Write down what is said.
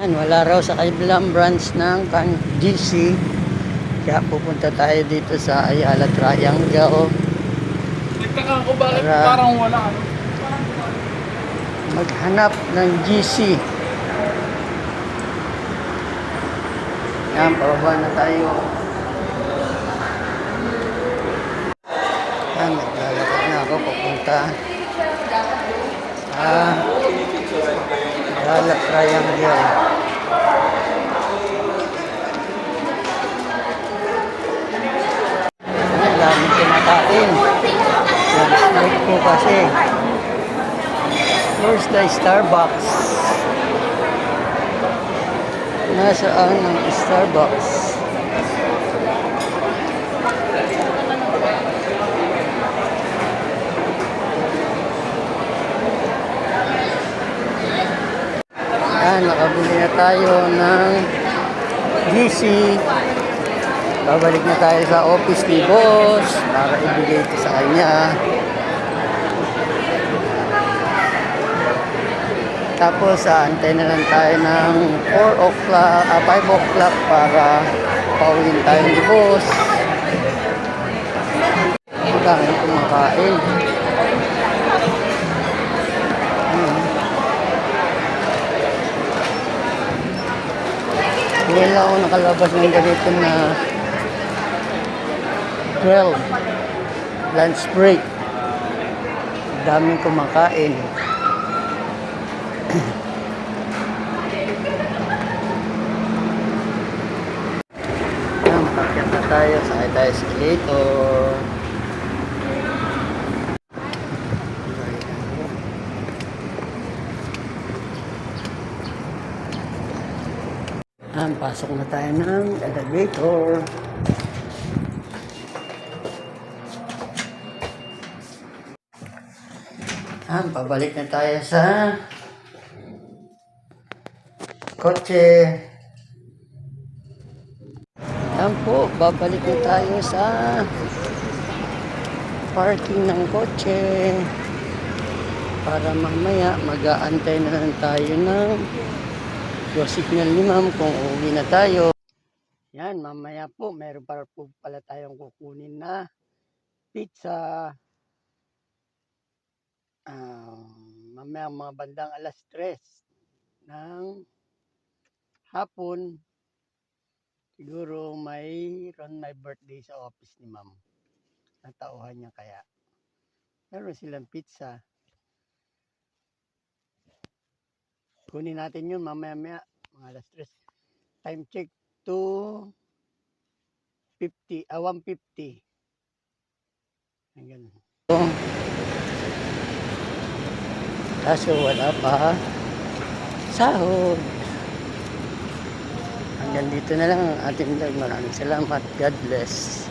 Wala raw sa kabilang branch ng GC. Kaya pupunta tayo dito sa Ayala Triangle. Nagtaka ko bakit parang wala. Maghanap ng GC. Yan, pababa na tayo. Yan, naglalakad na ako papunta sa Ayala Triangle. Ang daming kumakain. Nag-strike po kasi. Where's the Starbucks? Nasaan ang Starbucks? Nakabili na tayo ng GC. Babalik na tayo sa office ni boss para ibigay ito sa kanya. Tapos antay na lang tayo ng 4 o'clock, 5 o'clock para pauwiin tayo ni boss. Ang dami kumakain. Ngayon ako nakalabas ng ganito na 12 lunch break. Daming kumakain. Pakyat na tayo, sakay tayo sa escalator. Pasok na tayo ng elevator. Pabalik na tayo sa kotse. Po, babalik na tayo sa parking ng kotse para mamaya mag-aantay na lang tayo ng signal ni ma'am kung uuwi na tayo. Yan, mamaya po meron pa po pala tayong kukunin na pizza. Mamaya mga bandang alas 3 ng hapon. Siguro mayroon my birthday sa office ni ma'am. Natauhan niya kaya. Meron silang pizza. Kunin natin yun mamaya-maya. Mga alas 3. Time check 1:50. Hanggang. Kaso wala pa sahod. Hanggang dito na lang ang ating vlog. Maraming salamat. God bless.